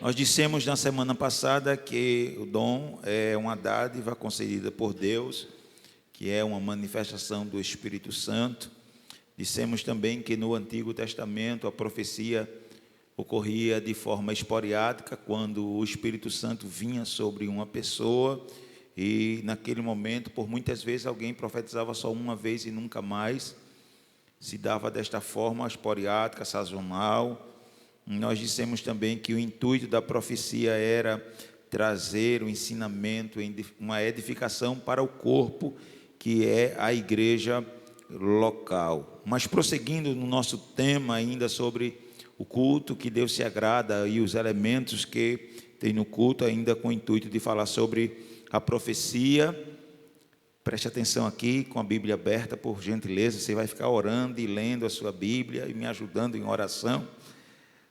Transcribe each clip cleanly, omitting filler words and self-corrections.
Nós dissemos na semana passada que o dom é uma dádiva concedida por Deus, que é uma manifestação do Espírito Santo. Dissemos também que no Antigo Testamento a profecia ocorria de forma esporádica, quando o Espírito Santo vinha sobre uma pessoa e naquele momento, por muitas vezes, alguém profetizava só uma vez e nunca mais. Se dava desta forma esporádica, sazonal. Nós dissemos também que o intuito da profecia era trazer o ensinamento, uma edificação para o corpo, que é a igreja local. Mas prosseguindo no nosso tema ainda sobre o culto, que Deus se agrada, e os elementos que tem no culto, ainda com o intuito de falar sobre a profecia. Preste atenção aqui, com a Bíblia aberta, por gentileza. Você vai ficar orando e lendo a sua Bíblia e me ajudando em oração,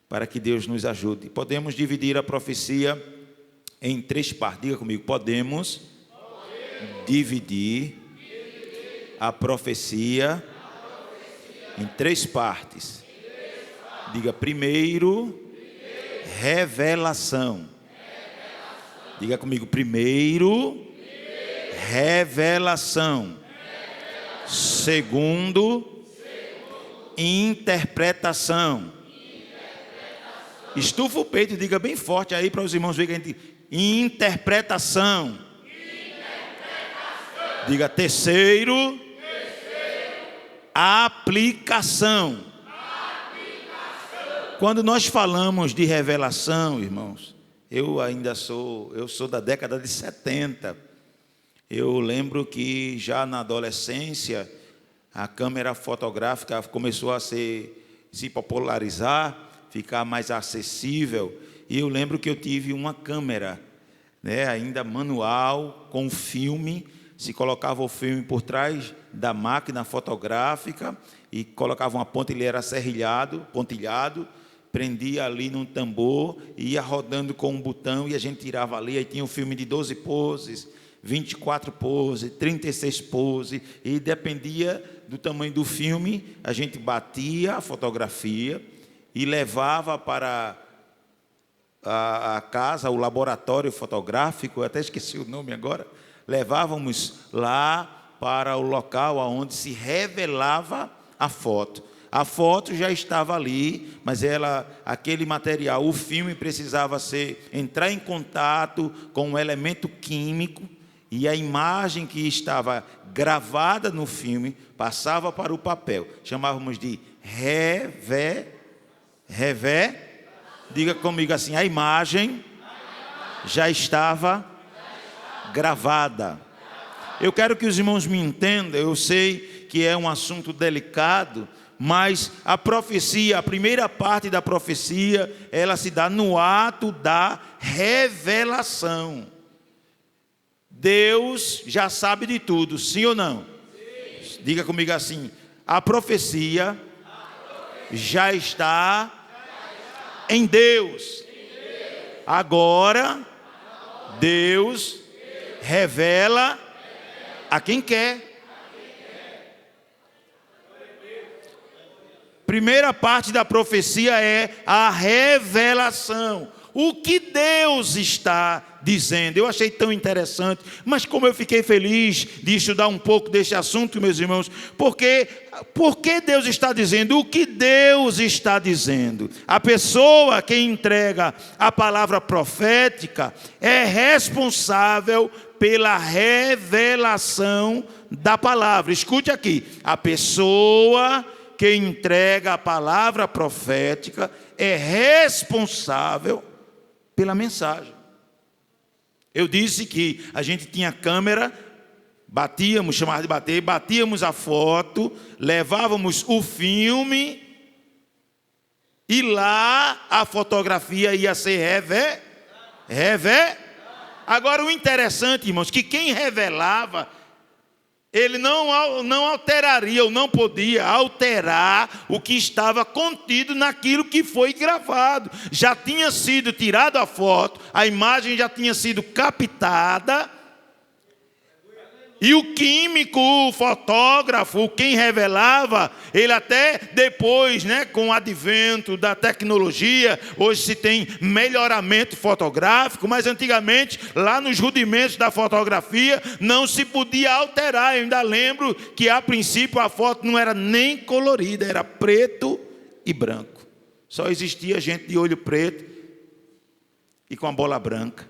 para que Deus nos ajude. Podemos dividir a profecia em 3 partes. Diga comigo, podemos dividir a profecia em 3 partes. Diga, primeiro, revelação. Diga comigo, primeiro, revelação. Segundo, interpretação. Estufa o peito e diga bem forte aí para os irmãos verem que a gente... Interpretação. Diga terceiro, aplicação. Quando nós falamos de revelação, irmãos, eu sou da década de 70. Eu lembro que já na adolescência a câmera fotográfica começou a se popularizar, ficar mais acessível, e eu lembro que eu tive uma câmera, ainda manual, com filme. Se colocava o filme por trás da máquina fotográfica e colocava uma ponta, ele era pontilhado, prendia ali num tambor e ia rodando com um botão e a gente tirava ali. Aí tinha um filme de 12 poses, 24 poses, 36 poses, e dependia do tamanho do filme, a gente batia a fotografia e levava para a casa, o laboratório fotográfico, eu até esqueci o nome agora. Levávamos lá para o local onde se revelava a foto. A foto já estava ali, mas aquele material, o filme precisava entrar em contato com um elemento químico, e a imagem que estava gravada no filme passava para o papel. Chamávamos de Diga comigo assim, a imagem já estava gravada. Eu quero que os irmãos me entendam. Eu sei que é um assunto delicado, mas a profecia, a primeira parte da profecia, ela se dá no ato da revelação. Deus já sabe de tudo, sim ou não? Sim. Diga comigo assim, a profecia já está em Deus. Agora, Deus revela a quem quer. Primeira parte da profecia é a revelação. O que Deus está dizendo. Eu achei tão interessante, mas como eu fiquei feliz de estudar um pouco desse assunto, meus irmãos, porque Deus está dizendo o que Deus está dizendo. A pessoa que entrega a palavra profética é responsável pela revelação da palavra. Escute aqui, a pessoa que entrega a palavra profética é responsável pela mensagem. Eu disse que a gente tinha câmera, batíamos a foto, levávamos o filme e lá a fotografia ia ser Agora o interessante, irmãos, que quem revelava, ele não alteraria, ou não podia alterar o que estava contido naquilo que foi gravado. Já tinha sido tirada a foto, a imagem já tinha sido captada, E o químico, o fotógrafo, quem revelava, ele até depois, com o advento da tecnologia, hoje se tem melhoramento fotográfico, mas antigamente, lá nos rudimentos da fotografia, não se podia alterar. Eu ainda lembro que a princípio a foto não era nem colorida, era preto e branco. Só existia gente de olho preto e com a bola branca.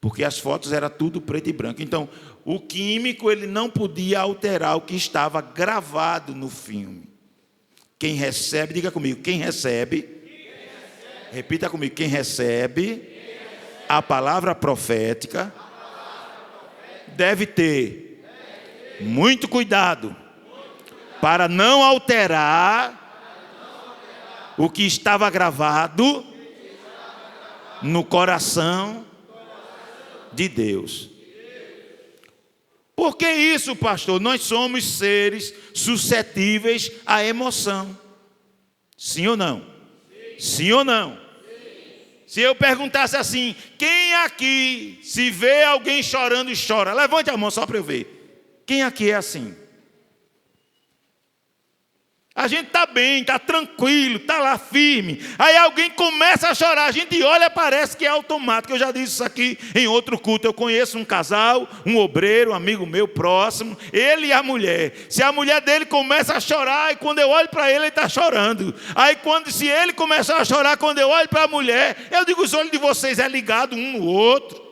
Porque as fotos eram tudo preto e branco. Então, o químico ele não podia alterar o que estava gravado no filme. Quem recebe, diga comigo, quem recebe, repita comigo, quem recebe a palavra profética deve ter muito cuidado para não alterar o que estava gravado no coração de Deus. Por que isso, pastor? Nós somos seres suscetíveis à emoção. Sim ou não? Sim ou não? Se eu perguntasse assim, quem aqui, se vê alguém chorando, chora? Levante a mão só para eu ver. Quem aqui é assim? A gente está bem, está tranquilo, está lá firme. Aí alguém começa a chorar, a gente olha, parece que é automático. Eu já disse isso aqui em outro culto. Eu conheço um casal, um obreiro, um amigo meu próximo, ele e a mulher. Se a mulher dele começa a chorar, e quando eu olho para ele está chorando. Aí se ele começar a chorar, quando eu olho para a mulher, eu digo, os olhos de vocês é ligado um no outro.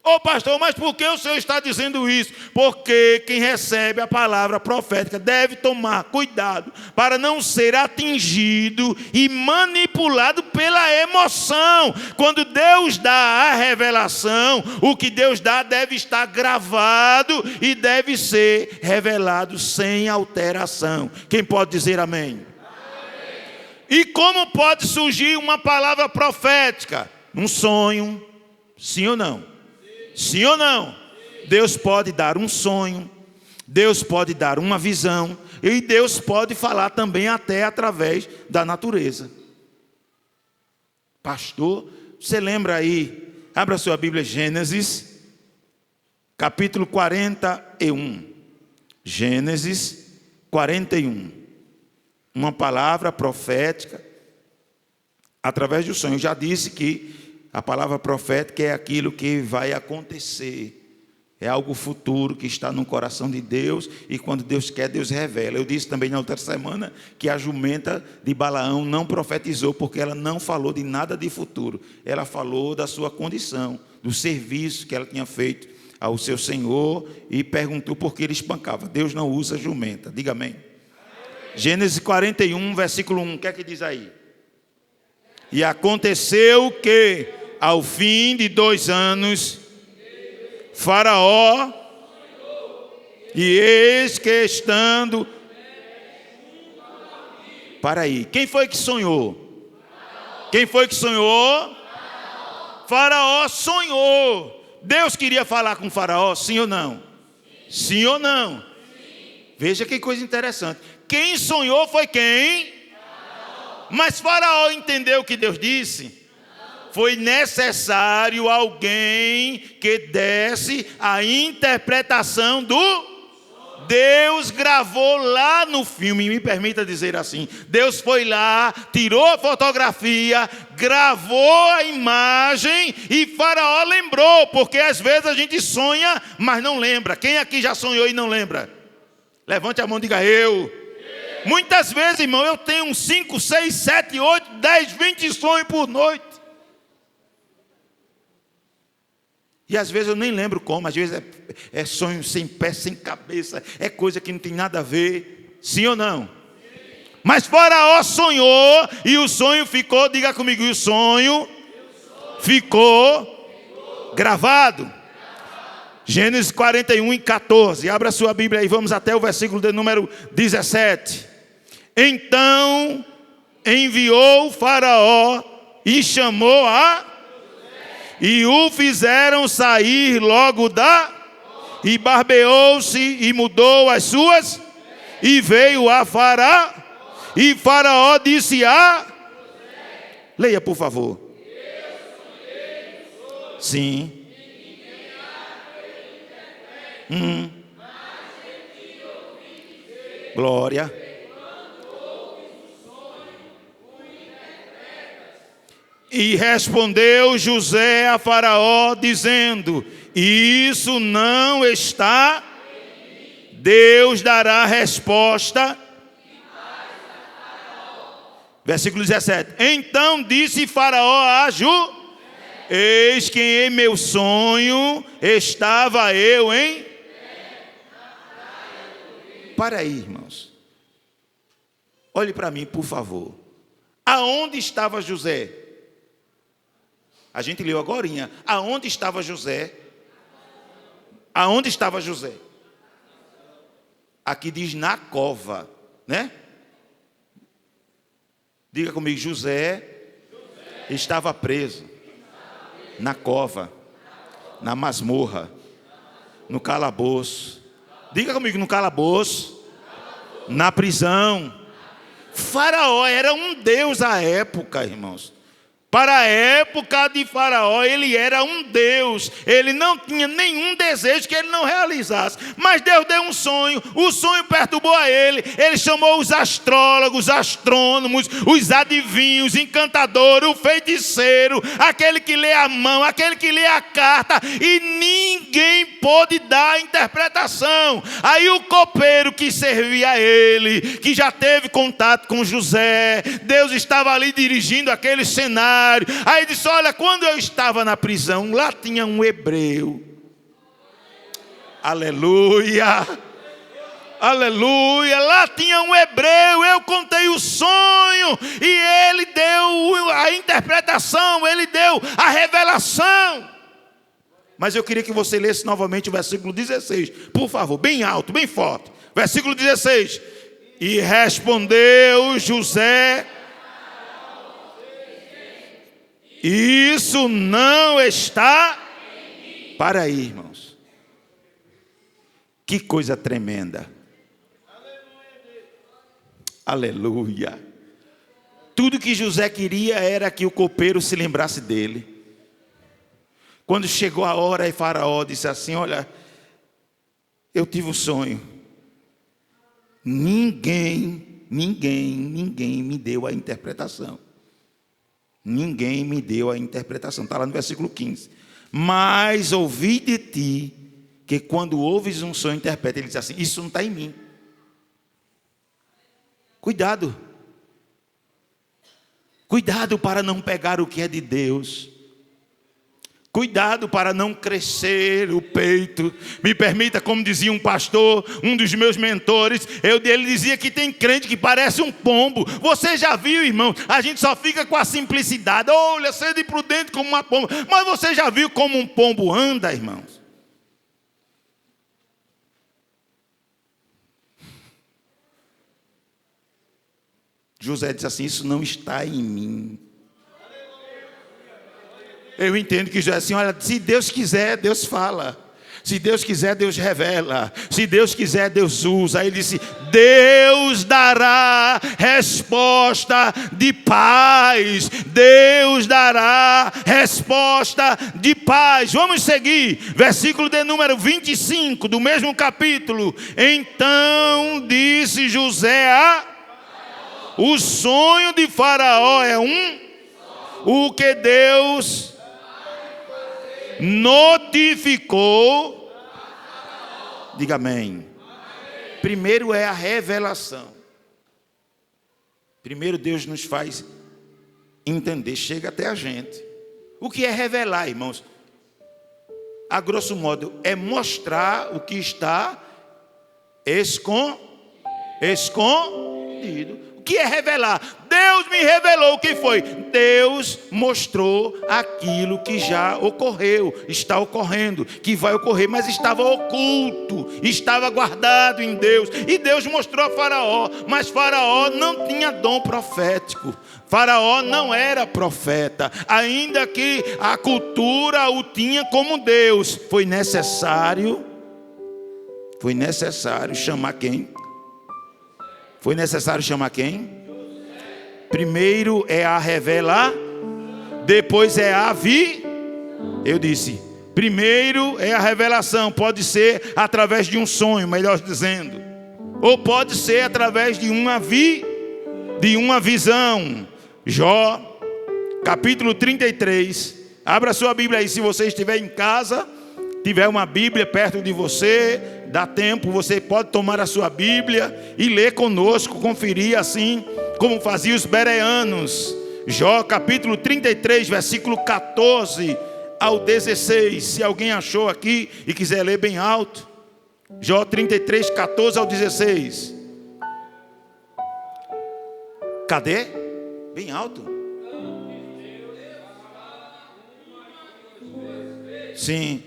Ô pastor, mas por que o senhor está dizendo isso? Porque quem recebe a palavra profética deve tomar cuidado para não ser atingido e manipulado pela emoção. Quando Deus dá a revelação, o que Deus dá deve estar gravado e deve ser revelado sem alteração. Quem pode dizer amém? Amém. E como pode surgir uma palavra profética? Um sonho, sim ou não? Sim ou não? Deus pode dar um sonho, Deus pode dar uma visão, e Deus pode falar também até através da natureza. Pastor, você lembra aí, abra sua Bíblia, Gênesis, capítulo 41. Gênesis 41. Uma palavra profética através do sonho. Eu já disse que a palavra profética é aquilo que vai acontecer. É algo futuro que está no coração de Deus. E quando Deus quer, Deus revela. Eu disse também na outra semana que a jumenta de Balaão não profetizou, porque ela não falou de nada de futuro. Ela falou da sua condição, do serviço que ela tinha feito ao seu Senhor, e perguntou por que ele espancava. Deus não usa jumenta. Diga amém. Gênesis 41, versículo 1. O que é que diz aí? E aconteceu que, ao fim de 2 anos, Faraó, e eis que estando... Para aí, quem foi que sonhou? Quem foi que sonhou? Faraó sonhou. Deus queria falar com Faraó, sim ou não? Sim ou não? Veja que coisa interessante. Quem sonhou foi quem? Mas Faraó entendeu o que Deus disse? Foi necessário alguém que desse a interpretação do... Deus gravou lá no filme, me permita dizer assim. Deus foi lá, tirou a fotografia, gravou a imagem e Faraó lembrou, porque às vezes a gente sonha, mas não lembra. Quem aqui já sonhou e não lembra? Levante a mão e diga eu. Muitas vezes, irmão, eu tenho 5, 6, 7, 8, 10, 20 sonhos por noite. E às vezes eu nem lembro como, às vezes é sonho sem pé, sem cabeça, é coisa que não tem nada a ver. Sim ou não? Mas Faraó sonhou e o sonho ficou, diga comigo, e o sonho ficou gravado. Gênesis 41 e 14, abra sua Bíblia aí, vamos até o versículo de número 17. Então enviou Faraó e chamou e o fizeram sair logo e barbeou-se e mudou as suas, e veio a Faraó, e Faraó disse leia por favor. Sim. Glória. E respondeu José a Faraó, dizendo: isso não está. Deus dará resposta. Versículo 17. Então disse Faraó a eis que em meu sonho estava eu em... Para aí, irmãos. Olhe para mim, por favor. Aonde estava José? A gente leu agorinha. Aonde estava José? Aonde estava José? Aqui diz na cova, né? Diga comigo, José estava preso na cova, na masmorra, no calabouço. Diga comigo, no calabouço, na prisão. Faraó era um deus à época, irmãos. Para a época de Faraó, ele era um Deus. Ele não tinha nenhum desejo que ele não realizasse. Mas Deus deu um sonho. O sonho perturbou a ele. Ele chamou os astrólogos, os astrônomos, os adivinhos, encantadores, o feiticeiro, aquele que lê a mão, aquele que lê a carta. E ninguém pôde dar a interpretação. Aí o copeiro que servia a ele, que já teve contato com José, Deus estava ali dirigindo aquele cenário. Aí disse: olha, quando eu estava na prisão, lá tinha um hebreu. Aleluia, aleluia. Lá tinha um hebreu, eu contei o sonho e ele deu a interpretação, ele deu a revelação. Mas eu queria que você lesse novamente o versículo 16, por favor, bem alto, bem forte. Versículo 16. E respondeu José: isso não está. Para aí, irmãos. Que coisa tremenda. Aleluia. Tudo que José queria era que o copeiro se lembrasse dele. Quando chegou a hora, e Faraó disse assim: olha, eu tive um sonho. Ninguém me deu a interpretação. Ninguém me deu a interpretação. Está lá no versículo 15. Mas ouvi de ti que quando ouves um sonho, interpreta. Ele diz assim: isso não está em mim. Cuidado. Cuidado para não pegar o que é de Deus. Cuidado para não crescer o peito. Me permita, como dizia um pastor, um dos meus mentores, ele dizia que tem crente que parece um pombo. Você já viu, irmão? A gente só fica com a simplicidade. Olha, sede prudente como uma pomba. Mas você já viu como um pombo anda, irmãos? José disse assim: isso não está em mim. Eu entendo que José assim: olha, se Deus quiser, Deus fala. Se Deus quiser, Deus revela. Se Deus quiser, Deus usa. Aí ele disse: Deus dará resposta de paz. Deus dará resposta de paz. Vamos seguir. Versículo de número 25 do mesmo capítulo. Então disse José o sonho de Faraó é o que Deus notificou. Diga amém. Primeiro é a revelação. Primeiro Deus nos faz entender, chega até a gente. O que é revelar, irmãos? A grosso modo, é mostrar o que está escondido. O que é revelar? Deus me revelou o que foi. Deus mostrou aquilo que já ocorreu, está ocorrendo, que vai ocorrer, mas estava oculto, estava guardado em Deus. E Deus mostrou a Faraó, mas Faraó não tinha dom profético. Faraó não era profeta, ainda que a cultura o tinha como Deus. Foi necessário chamar quem? Foi necessário chamar quem? Primeiro é a revelar, depois é a vi. Eu disse, Primeiro é a revelação, pode ser através de um sonho, melhor dizendo, ou pode ser através de uma visão. Jó, capítulo 33, abra sua Bíblia aí, se você estiver em casa, tiver uma Bíblia perto de você, dá tempo, você pode tomar a sua Bíblia e ler conosco, conferir assim como faziam os bereanos. Jó capítulo 33, versículo 14 ao 16, se alguém achou aqui e quiser ler bem alto. Jó 33, 14 ao 16. Cadê? Bem alto. Sim.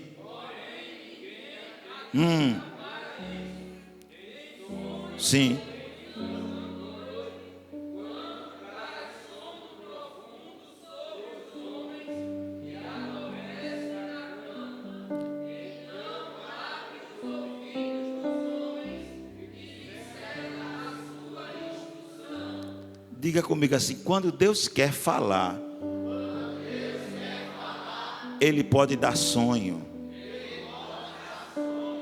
Sim. Diga comigo assim: quando Deus quer falar, Ele pode dar sonho,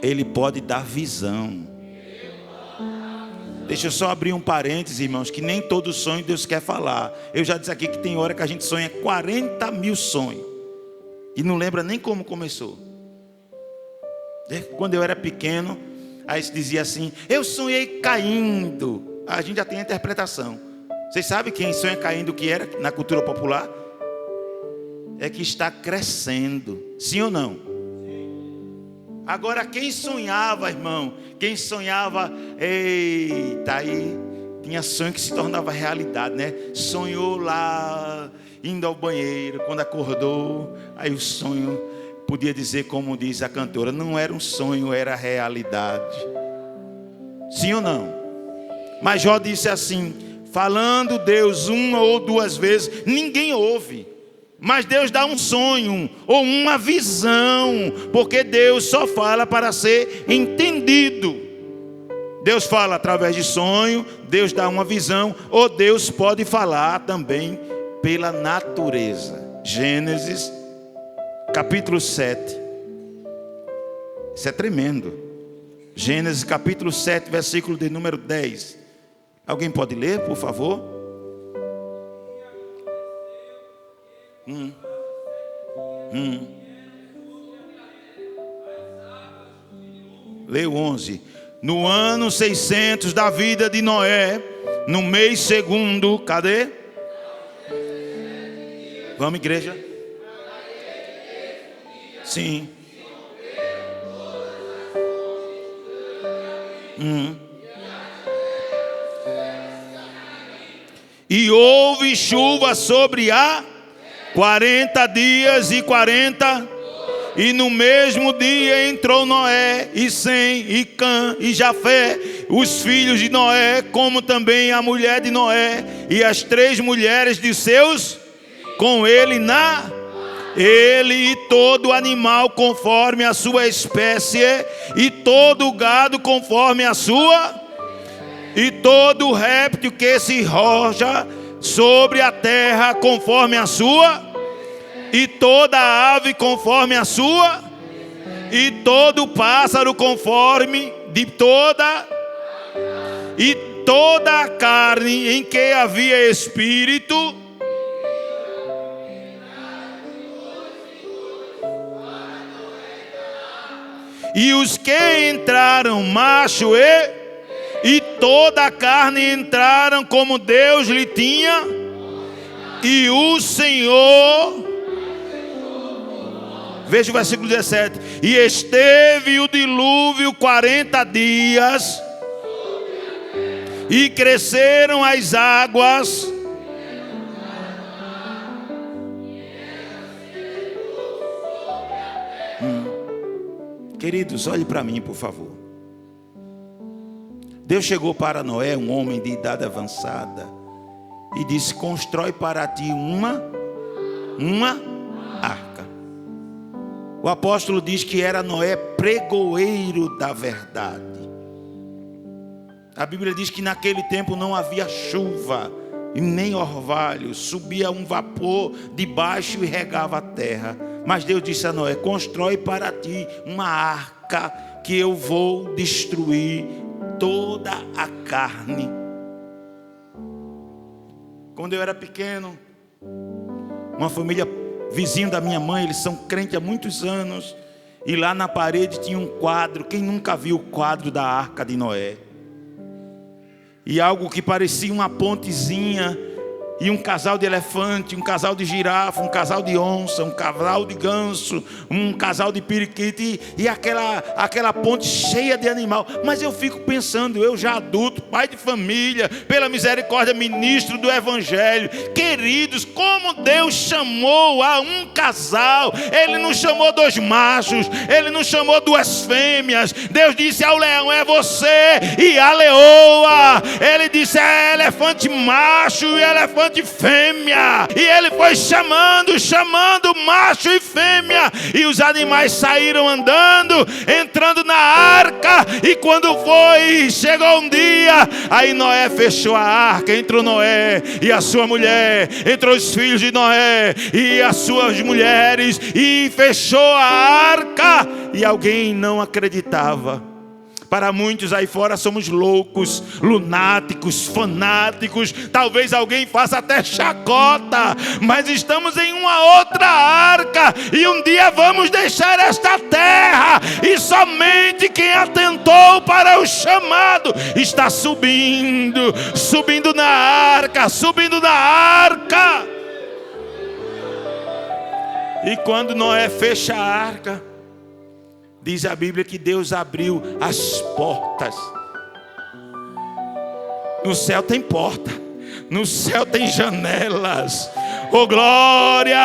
Ele pode dar visão. Deixa eu só abrir um parênteses, irmãos, que nem todo sonho Deus quer falar. Eu já disse aqui que tem hora que a gente sonha 40 mil sonhos e não lembra nem como começou. Quando eu era pequeno, aí se dizia assim: eu sonhei caindo. A gente já tem a interpretação. Vocês sabem quem sonha caindo o que era na cultura popular? É que está crescendo. Sim ou não? Agora quem sonhava, irmão, quem sonhava, eita, aí tinha sonho que se tornava realidade, né? Sonhou lá, indo ao banheiro, quando acordou, aí o sonho, podia dizer como diz a cantora, não era um sonho, era realidade. Sim ou não? Mas Jó disse assim: falando Deus uma ou duas vezes, ninguém ouve. Mas Deus dá um sonho ou uma visão, porque Deus só fala para ser entendido. Deus fala através de sonho, Deus dá uma visão, ou Deus pode falar também pela natureza. Gênesis, capítulo 7. Isso é tremendo. Gênesis, capítulo 7, versículo de número 10. Alguém pode ler, por favor? Leia o 11. No ano 600 da vida de Noé, no mês segundo, cadê? Vamos, igreja. Sim. E houve chuva sobre a 40 dias e 40. E no mesmo dia entrou Noé, e Sem, e Cã, e Jafé, os filhos de Noé, como também a mulher de Noé, e as 3 mulheres de seus, com ele ele e todo animal conforme a sua espécie, e todo gado conforme a sua, e todo réptil que se roja sobre a terra conforme a sua, e toda ave conforme a sua, e todo pássaro conforme de toda, e toda a carne em que havia espírito, e os que entraram macho e toda a carne entraram como Deus lhe tinha, e o Senhor, veja o versículo 17, e esteve o dilúvio 40 dias, e cresceram as águas, Queridos, olhe para mim, por favor. Deus chegou para Noé, um homem de idade avançada, e disse: constrói para ti uma arca. O apóstolo diz que era Noé pregoeiro da verdade. A Bíblia diz que naquele tempo não havia chuva e nem orvalho, subia um vapor de baixo e regava a terra. Mas Deus disse a Noé: constrói para ti uma arca, que eu vou destruir toda a carne. Quando eu era pequeno, uma família vizinho da minha mãe, eles são crentes há muitos anos, e lá na parede tinha um quadro. Quem nunca viu o quadro da Arca de Noé? E algo que parecia uma pontezinha, e um casal de elefante, um casal de girafa, um casal de onça, um casal de ganso, um casal de periquito, e aquela ponte cheia de animal. Mas eu fico pensando, eu já adulto, pai de família, pela misericórdia, ministro do evangelho, queridos, como Deus chamou a um casal. Ele não chamou dois machos, Ele não chamou duas fêmeas. Deus disse ao leão: é você e a leoa. Ele disse: é elefante macho e elefante fêmea. E ele foi chamando macho e fêmea, e os animais saíram andando, entrando na arca. E quando chegou um dia, aí Noé fechou a arca. Entrou Noé e a sua mulher, entrou os filhos de Noé e as suas mulheres, e fechou a arca. E alguém não acreditava. Para muitos aí fora somos loucos, lunáticos, fanáticos. Talvez alguém faça até chacota, mas estamos em uma outra arca, e um dia vamos deixar esta terra, e somente quem atentou para o chamado está subindo na arca, subindo na arca. E quando Noé fecha a arca, diz a Bíblia que Deus abriu as portas. No céu tem porta, no céu tem janelas. Oh glória!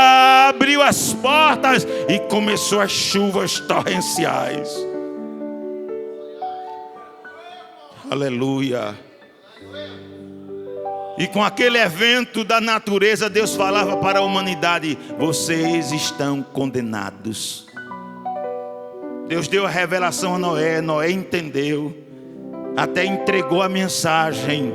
Abriu as portas e começou as chuvas torrenciais. Aleluia! E com aquele evento da natureza, Deus falava para a humanidade: vocês estão condenados. Deus deu a revelação a Noé. Noé entendeu, até entregou a mensagem.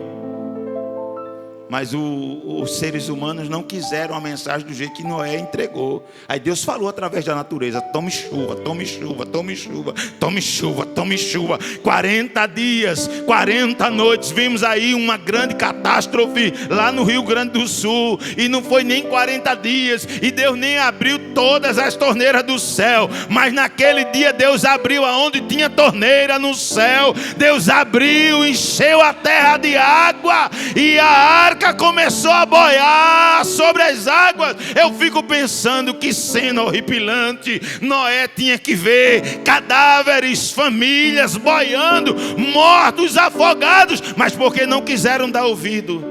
Mas os seres humanos não quiseram a mensagem do jeito que Noé entregou. Aí Deus falou através da natureza: tome chuva, tome chuva, tome chuva, tome chuva, tome chuva. 40 dias, 40 noites. Vimos aí uma grande catástrofe lá no Rio Grande do Sul. E não foi nem 40 dias. E Deus nem abriu todas as torneiras do céu. Mas naquele dia Deus abriu aonde tinha torneira no céu. Deus abriu, encheu a terra de água. E a arca começou a boiar sobre as águas. Eu fico pensando, que cena horripilante. Noé tinha que ver cadáveres, famílias boiando, mortos, afogados, mas porque não quiseram dar ouvido,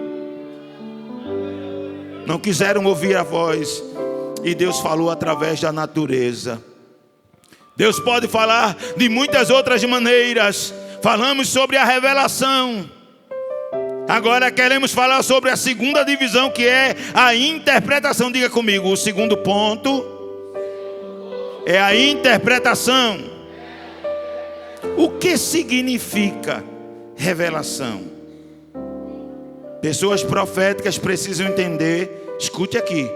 não quiseram ouvir a voz. E Deus falou através da natureza. Deus pode falar de muitas outras maneiras. Falamos sobre a revelação. Agora queremos falar sobre a segunda divisão, que é a interpretação. Diga comigo: o segundo ponto é a interpretação. O que significa revelação? Pessoas proféticas precisam entender, escute aqui,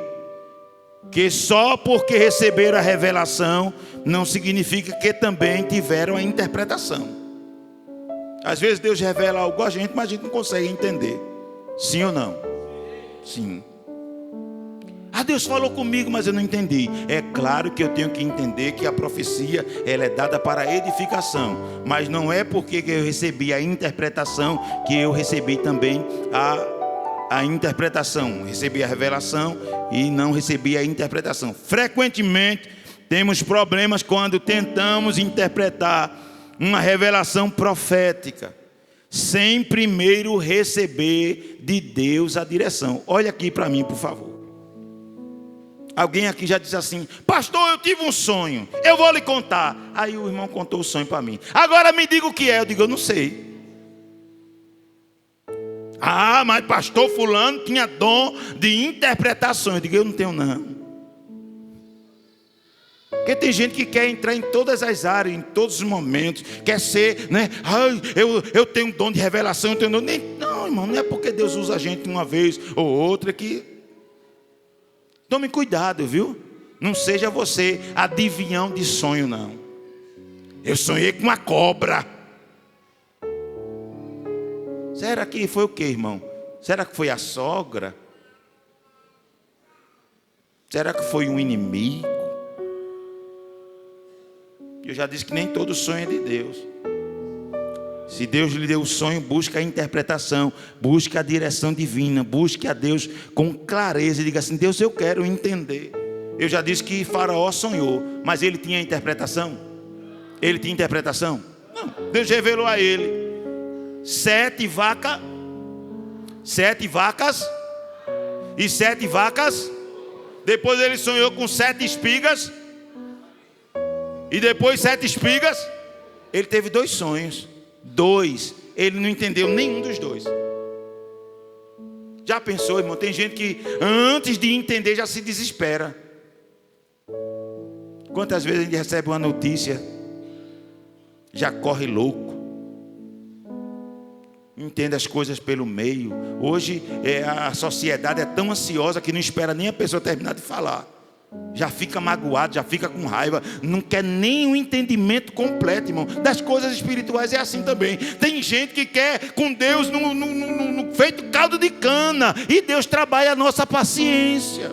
que só porque receberam a revelação não significa que também tiveram a interpretação. Às vezes Deus revela algo a gente, mas a gente não consegue entender. Sim ou não? Sim. Ah, Deus falou comigo, mas eu não entendi. É claro que eu tenho que entender que a profecia, ela é dada para edificação. Mas não é porque eu recebi a interpretação que eu recebi também a interpretação. Recebi a revelação e não recebi a interpretação. Frequentemente temos problemas quando tentamos interpretar uma revelação profética sem primeiro receber de Deus a direção. Olha aqui para mim, por favor. Alguém aqui já disse assim: pastor, eu tive um sonho, eu vou lhe contar. Aí o irmão contou o sonho para mim. Agora me diga o que é. Eu digo: eu não sei. Ah, mas pastor fulano tinha dom de interpretação. Eu digo: eu não tenho não. Porque tem gente que quer entrar em todas as áreas, em todos os momentos. Quer ser, né? Ai, eu tenho um dom de revelação, eu tenho um dom. Não, irmão, não é porque Deus usa a gente uma vez ou outra que... Tome cuidado, viu? Não seja você adivinhão de sonho, não. Eu sonhei com uma cobra. Será que foi o quê, irmão? Será que foi a sogra? Será que foi um inimigo? Eu já disse que nem todo sonho é de Deus. Se Deus lhe deu o sonho, busque a interpretação, busque a direção divina, busque a Deus com clareza e diga assim: Deus, eu quero entender. Eu já disse que Faraó sonhou, mas ele tinha interpretação? Ele tinha interpretação? Não. Deus revelou a ele 7 vacas e 7 vacas. Depois ele sonhou com 7 espigas. E depois 7 espigas. Ele teve 2 sonhos. 2. Ele não entendeu nenhum dos 2. Já pensou, irmão? Tem gente que antes de entender já se desespera. Quantas vezes a gente recebe uma notícia, já corre louco, entende as coisas pelo meio. Hoje a sociedade é tão ansiosa que não espera nem a pessoa terminar de falar, já fica magoado, já fica com raiva, não quer nem o entendimento completo, irmão. Das coisas espirituais é assim também. Tem gente que quer com Deus no feito caldo de cana, e Deus trabalha a nossa paciência,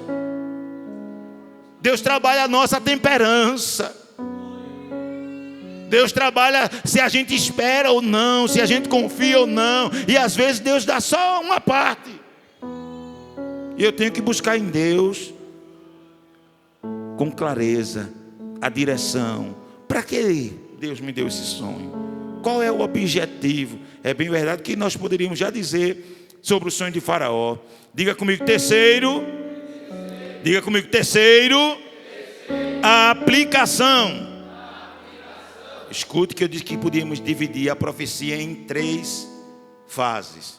Deus trabalha a nossa temperança, Deus trabalha se a gente espera ou não, se a gente confia ou não. E às vezes Deus dá só uma parte, e eu tenho que buscar em Deus com clareza a direção. Para que Deus me deu esse sonho? Qual é o objetivo? É bem verdade que nós poderíamos já dizer sobre o sonho de Faraó. Diga comigo, terceiro. Diga comigo, terceiro. A aplicação. Escute que eu disse que podíamos dividir a profecia em 3 fases: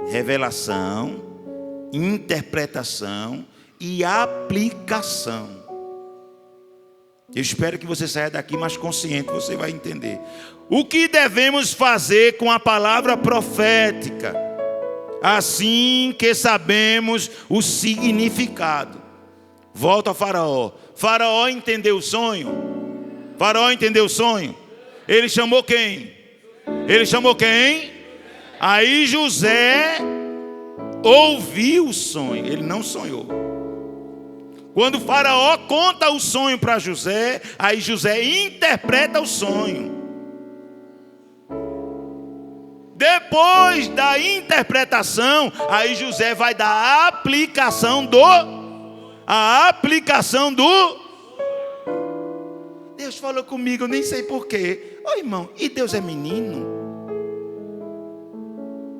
revelação, interpretação e aplicação. Eu espero que você saia daqui mais consciente. Você vai entender o que devemos fazer com a palavra profética, assim que sabemos o significado. Volta a Faraó. Faraó entendeu o sonho. Faraó entendeu o sonho. Ele chamou quem? Ele chamou quem? Aí José ouviu o sonho. Ele não sonhou. Quando o Faraó conta o sonho para José, aí José interpreta o sonho. Depois da interpretação, aí José vai dar a aplicação do Deus falou comigo, eu nem sei porquê. Ô irmão, e Deus é menino?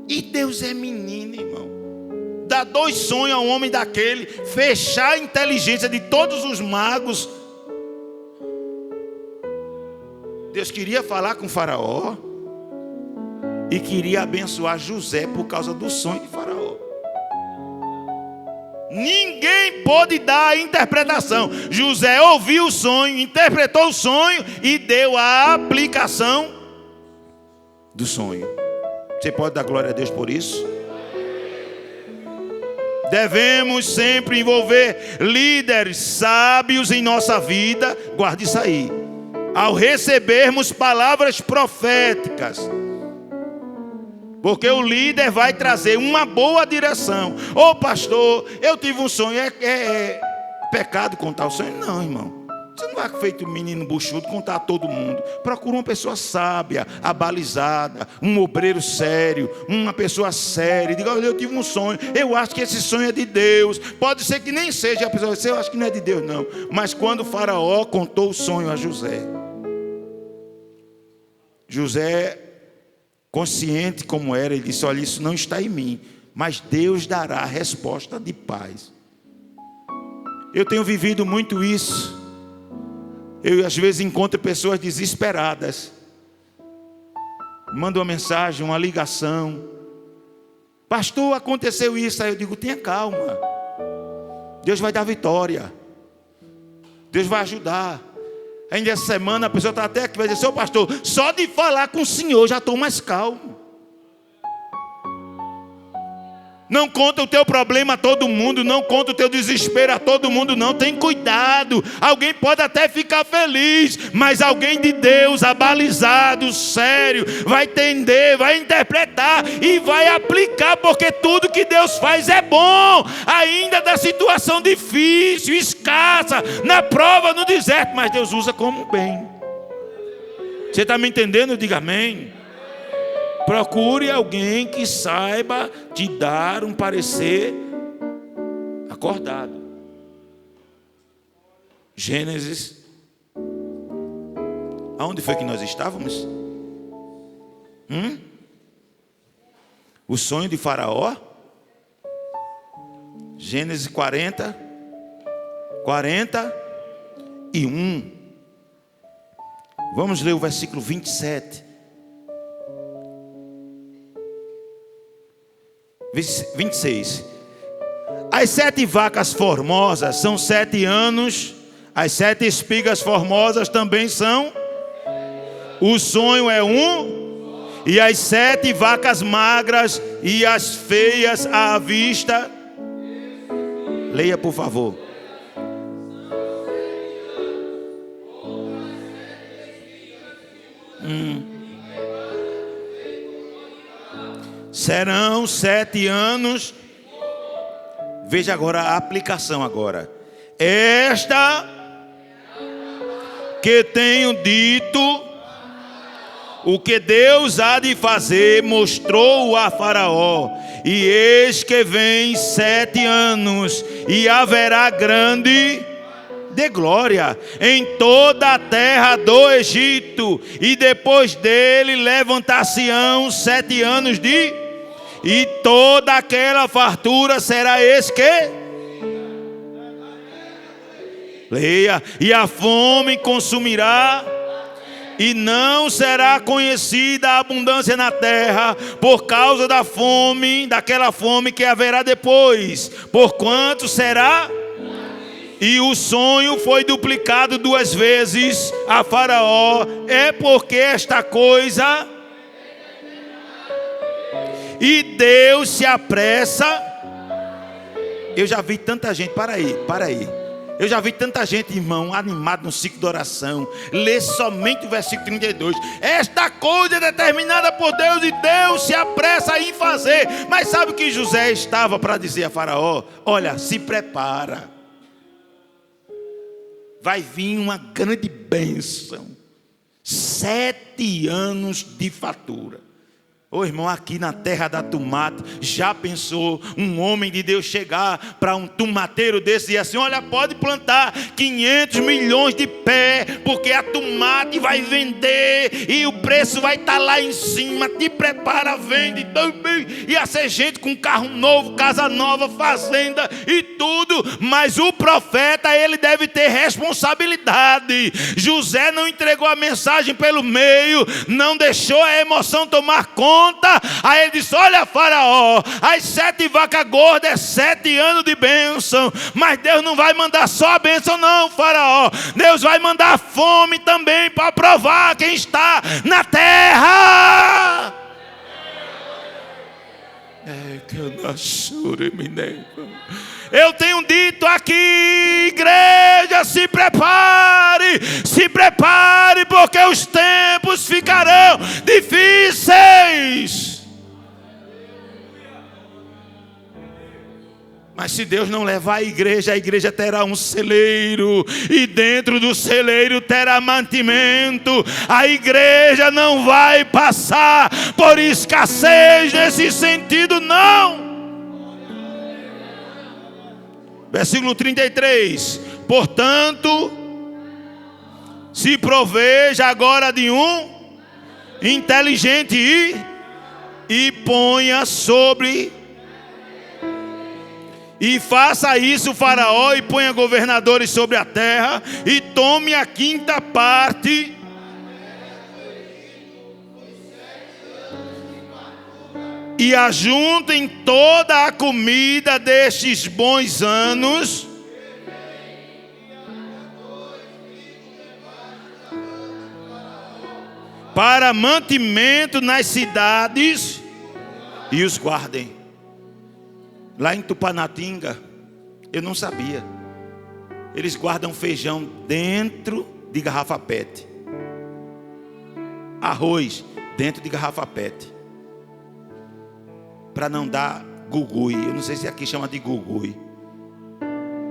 E Deus é menino, irmão. Dá 2 sonhos a um homem daquele, fechar a inteligência de todos os magos. Deus queria falar com Faraó e queria abençoar José por causa do sonho de Faraó. Ninguém pôde dar a interpretação. José ouviu o sonho, interpretou o sonho e deu a aplicação do sonho. Você pode dar glória a Deus por isso? Devemos sempre envolver líderes sábios em nossa vida. Guarde isso aí. Ao recebermos palavras proféticas, porque o líder vai trazer uma boa direção. Ô pastor, eu tive um sonho. É pecado contar o sonho? Não, irmão. Você não vai feito um menino buchudo contar a todo mundo. Procura uma pessoa sábia, abalizada, um obreiro sério, uma pessoa séria. Diga, olha, eu tive um sonho. Eu acho que esse sonho é de Deus. Pode ser que nem seja. A pessoa vai dizer, eu acho que não é de Deus, não. Mas quando o Faraó contou o sonho a José, José, consciente como era, ele disse, olha, isso não está em mim, mas Deus dará a resposta de paz. Eu tenho vivido muito isso. Eu às vezes encontro pessoas desesperadas, mando uma mensagem, uma ligação, pastor, aconteceu isso. Aí eu digo, tenha calma, Deus vai dar vitória, Deus vai ajudar. Ainda essa semana a pessoa está até aqui, vai dizer, seu pastor, só de falar com o senhor já estou mais calmo. Não conta o teu problema a todo mundo, não conta o teu desespero a todo mundo, não. Tem cuidado. Alguém pode até ficar feliz, mas alguém de Deus, abalizado, sério, vai entender, vai interpretar e vai aplicar, porque tudo que Deus faz é bom, ainda da situação difícil, escassa, na prova, no deserto, mas Deus usa como bem. Você está me entendendo? Diga amém. Procure alguém que saiba te dar um parecer acordado. Gênesis. Aonde foi que nós estávamos? O sonho de Faraó. Gênesis 41. Vamos ler o versículo 27. 26. As 7 vacas formosas são 7 anos. As 7 espigas formosas também são. O sonho é 1. E as 7 vacas magras e as feias à vista. Leia, por favor. Serão 7 anos. Veja agora a aplicação agora. Esta que tenho dito, o que Deus há de fazer, mostrou a Faraó. E eis que vem 7 anos, e haverá grande de glória em toda a terra do Egito, e depois dele levantar-se-ão 7 anos de... E toda aquela fartura será leia, e a fome consumirá, e não será conhecida a abundância na terra, por causa da fome, daquela fome que haverá depois, porquanto será... E o sonho foi duplicado 2 vezes a Faraó, é porque esta coisa... E Deus se apressa. Eu já vi tanta gente, para aí. Eu já vi tanta gente, irmão, animado no ciclo de oração. Lê somente o versículo 32. Esta coisa é determinada por Deus e Deus se apressa em fazer. Mas sabe o que José estava para dizer a Faraó? Olha, se prepara. Vai vir uma grande bênção. 7 anos de fartura. Ô irmão, aqui na terra da tomate, já pensou um homem de Deus chegar para um tomateiro desse e assim: olha, pode plantar 500 milhões de pé, porque a tomate vai vender e o preço vai estar lá em cima, te prepara, vende também. Ia ser gente com carro novo, casa nova, fazenda e tudo. Mas o profeta, ele deve ter responsabilidade. José não entregou a mensagem pelo meio, não deixou a emoção tomar conta. Aí ele disse: olha, Faraó, as 7 vacas gordas é 7 anos de bênção, mas Deus não vai mandar só a bênção não, Faraó. Deus vai mandar fome também para provar quem está na terra. Eu tenho dito aqui, igreja, se prepare, porque os tempos ficarão difíceis. Mas se Deus não levar a igreja terá um celeiro, e dentro do celeiro terá mantimento. A igreja não vai passar por escassez nesse sentido, não. Versículo 33. Portanto, se proveja agora de um inteligente e ponha sobre... E faça isso, Faraó, e ponha governadores sobre a terra, e tome a 5ª parte. E ajuntem toda a comida destes bons anos. Para mantimento nas cidades, e os guardem. Lá em Tupanatinga, eu não sabia. Eles guardam feijão dentro de garrafa PET. Arroz dentro de garrafa PET. Para não dar gugui. Eu não sei se aqui chama de gugui.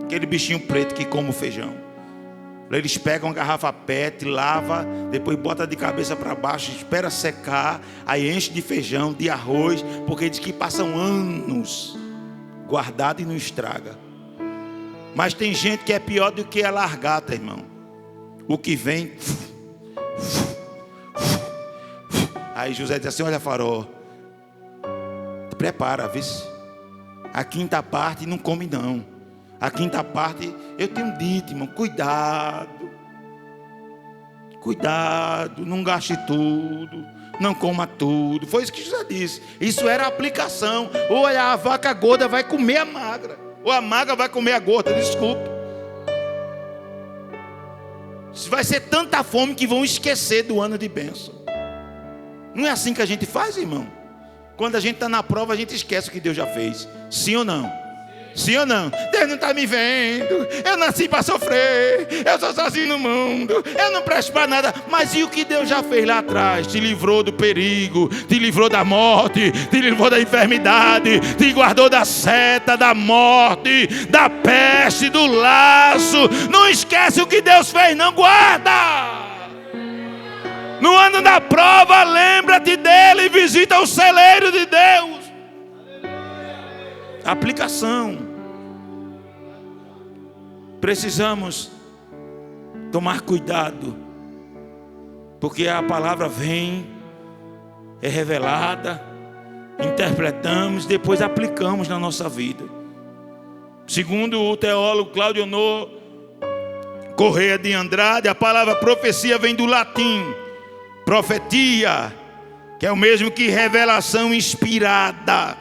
Aquele bichinho preto que come o feijão. Eles pegam a garrafa PET, lava, depois bota de cabeça para baixo, espera secar, aí enche de feijão, de arroz, porque diz que passam anos guardado e não estraga. Mas tem gente que é pior do que a largata, irmão. O que vem... Aí José diz assim: olha, Faraó, te prepara, vê se a quinta parte não come não. A quinta parte, eu tenho dito, irmão, cuidado. Cuidado, não gaste tudo, não coma tudo. Foi isso que José disse. Isso era a aplicação. Ou a vaca gorda vai comer a magra, ou a magra vai comer a gorda, desculpe. Vai ser tanta fome que vão esquecer do ano de bênção. Não é assim que a gente faz, irmão? Quando a gente está na prova, a gente esquece o que Deus já fez. Sim ou não? Sim ou não? Deus não está me vendo. Eu nasci para sofrer. Eu sou sozinho no mundo. Eu não presto para nada. Mas e o que Deus já fez lá atrás? Te livrou do perigo, te livrou da morte, te livrou da enfermidade, te guardou da seta, da morte, da peste, do laço. Não esquece o que Deus fez, não, guarda. No ano da prova, lembra-te dele e visita o celeiro de Deus. Aplicação. Precisamos tomar cuidado, porque a palavra vem, é revelada, interpretamos, depois aplicamos na nossa vida. Segundo o teólogo Cláudio Honor Correia de Andrade, a palavra profecia vem do latim profetia, que é o mesmo que revelação inspirada,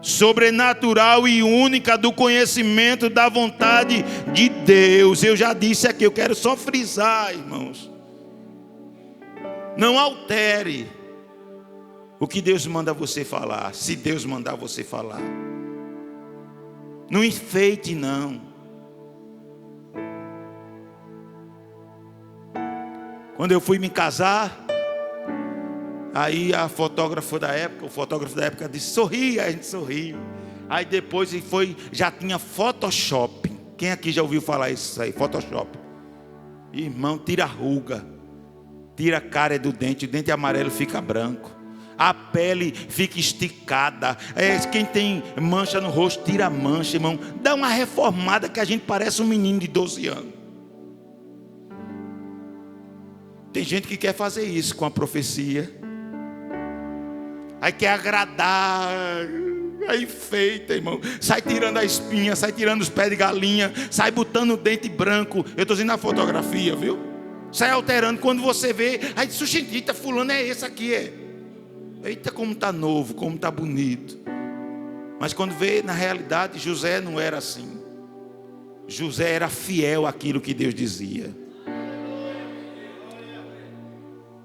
sobrenatural e única do conhecimento da vontade de Deus. Eu já disse aqui, eu quero só frisar, irmãos. Não altere o que Deus manda você falar, se Deus mandar você falar. Não enfeite, não. Quando eu fui me casar, aí a fotógrafa da época, o fotógrafo da época disse: sorria, a gente sorriu. Aí depois já tinha Photoshop. Quem aqui já ouviu falar isso aí? Photoshop. Irmão, tira a ruga, tira a cárie do dente, o dente amarelo fica branco, a pele fica esticada. Quem tem mancha no rosto, tira a mancha, irmão. Dá uma reformada que a gente parece um menino de 12 anos. Tem gente que quer fazer isso com a profecia. Aí quer agradar, aí feita, irmão. Sai tirando a espinha, sai tirando os pés de galinha, sai botando o dente branco. Eu estou dizendo na fotografia, viu? Sai alterando. Quando você vê, aí diz: eita, fulano é esse aqui, é. Eita, como está novo, como está bonito. Mas quando vê, na realidade, José não era assim. José era fiel àquilo que Deus dizia.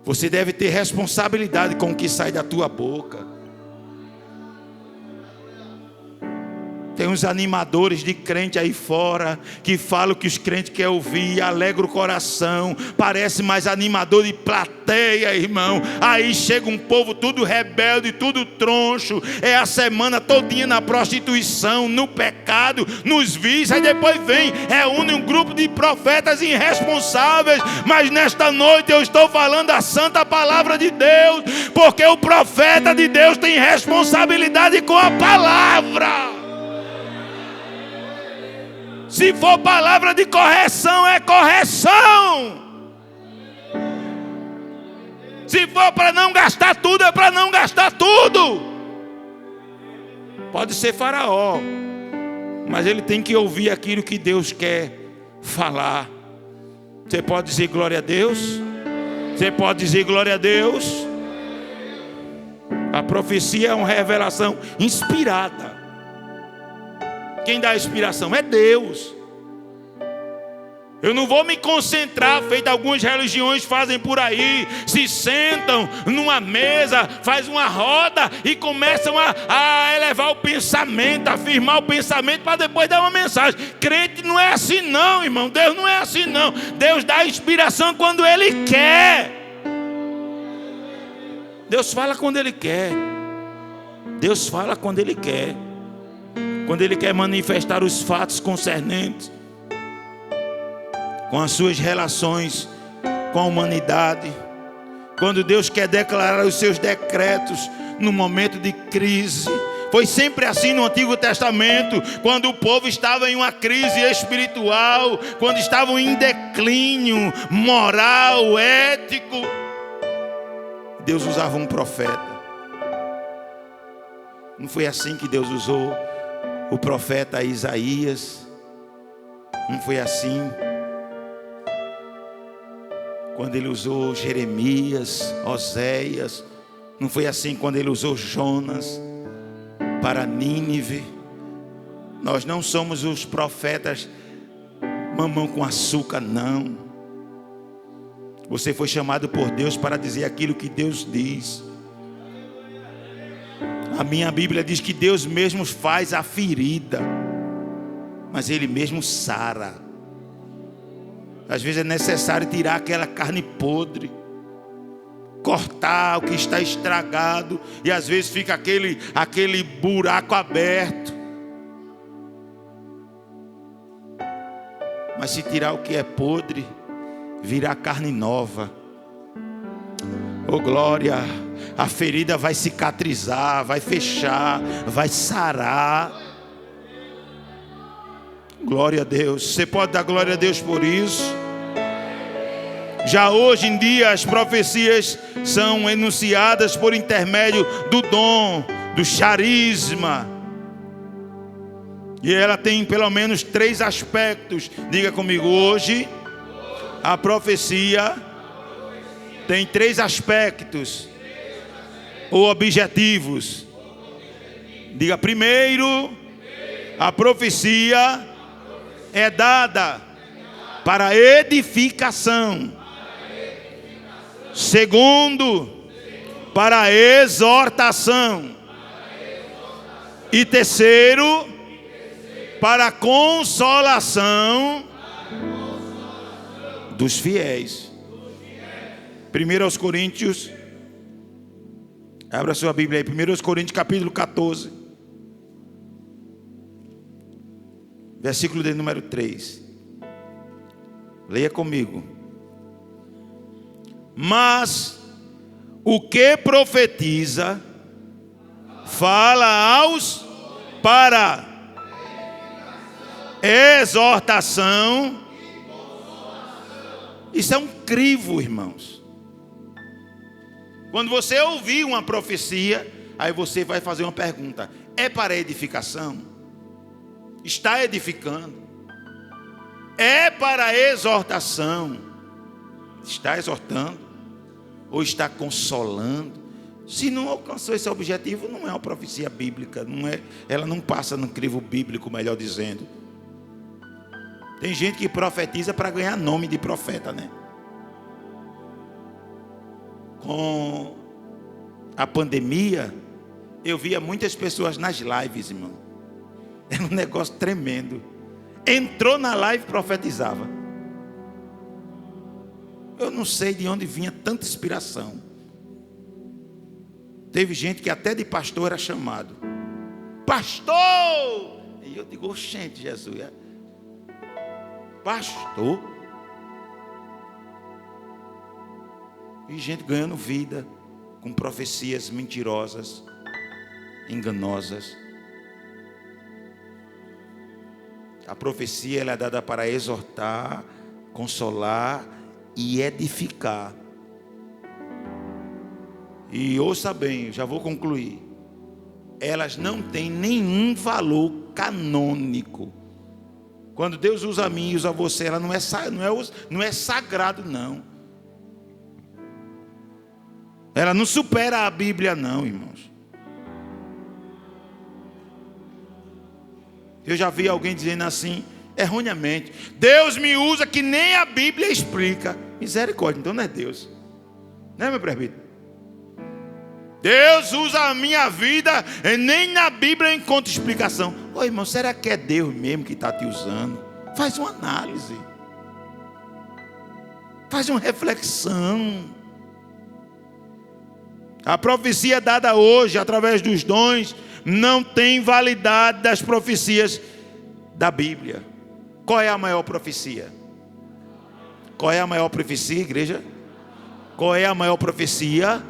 Você deve ter responsabilidade com o que sai da tua boca. Tem uns animadores de crente aí fora que falam que os crentes querem ouvir, alegra o coração, parece mais animador de plateia, irmão. Aí chega um povo tudo rebelde, tudo troncho, é a semana todinha na prostituição, no pecado, nos vícios. Aí depois vem, reúne um grupo de profetas irresponsáveis. Mas nesta noite eu estou falando a santa palavra de Deus, porque o profeta de Deus tem responsabilidade com a palavra. Se for palavra de correção, é correção. Se for para não gastar tudo, é para não gastar tudo. Pode ser Faraó, mas ele tem que ouvir aquilo que Deus quer falar. Você pode dizer glória a Deus? Você pode dizer glória a Deus? A profecia é uma revelação inspirada. Quem dá a inspiração é Deus. Eu não vou me concentrar, feito algumas religiões fazem por aí. Se sentam numa mesa, faz uma roda e começam a elevar o pensamento, a afirmar o pensamento para depois dar uma mensagem. Crente não é assim não, irmão. Deus não é assim não. Deus dá inspiração quando Ele quer. Deus fala quando Ele quer. Deus fala quando Ele quer. Quando Ele quer manifestar os fatos concernentes com as suas relações com a humanidade. Quando Deus quer declarar os seus decretos no momento de crise. Foi sempre assim no Antigo Testamento, quando o povo estava em uma crise espiritual, quando estavam em declínio moral, ético. Deus usava um profeta. Não foi assim que Deus usou o profeta Isaías? Não foi assim quando Ele usou Jeremias, Oséias? Não foi assim quando Ele usou Jonas para Nínive? Nós não somos os profetas mamão com açúcar, não. Você foi chamado por Deus para dizer aquilo que Deus diz. A minha Bíblia diz que Deus mesmo faz a ferida, mas Ele mesmo sara. Às vezes é necessário tirar aquela carne podre, cortar o que está estragado, e às vezes fica aquele buraco aberto. Mas se tirar o que é podre, virá carne nova. Oh glória! A ferida vai cicatrizar, vai fechar, vai sarar. Glória a Deus. Você pode dar glória a Deus por isso? Já hoje em dia as profecias são enunciadas por intermédio do dom, do charisma. E ela tem pelo menos 3 aspectos. Diga comigo, hoje a profecia tem 3 aspectos ou objetivos. Diga, primeiro, a profecia é dada para edificação. Segundo, para exortação. E terceiro, para consolação dos fiéis. 1 aos Coríntios, abra sua Bíblia aí, 1 aos Coríntios capítulo 14, versículo de número 3. Leia comigo. Mas o que profetiza, fala aos para exortação. Isso é um crivo, irmãos. Quando você ouvir uma profecia, aí você vai fazer uma pergunta: é para edificação? Está edificando? É para exortação? Está exortando? Ou está consolando? Se não alcançou esse objetivo, não é uma profecia bíblica, não é, ela não passa no crivo bíblico, melhor dizendo. Tem gente que profetiza para ganhar nome de profeta, né? Com a pandemia, eu via muitas pessoas nas lives, irmão. Era um negócio tremendo. Entrou na live e profetizava. Eu não sei de onde vinha tanta inspiração. Teve gente que até de pastor era chamado. Pastor! E eu digo, oxente, Jesus, pastor? E gente ganhando vida com profecias mentirosas, enganosas. A profecia ela é dada para exortar, consolar e edificar. E ouça bem, já vou concluir. Elas não têm nenhum valor canônico. Quando Deus usa a mim e usa você, ela não é sagrado, não. Ela não supera a Bíblia, não, irmãos. Eu já vi alguém dizendo assim, erroneamente. Deus me usa que nem a Bíblia explica. Misericórdia, então não é Deus, não é, meu presbítero? Deus usa a minha vida, e nem na Bíblia eu encontro explicação. Ô irmão, será que é Deus mesmo que está te usando? Faz uma análise, faz uma reflexão. A profecia dada hoje através dos dons não tem validade das profecias da Bíblia. Qual é a maior profecia? Qual é a maior profecia, igreja? Qual é a maior profecia?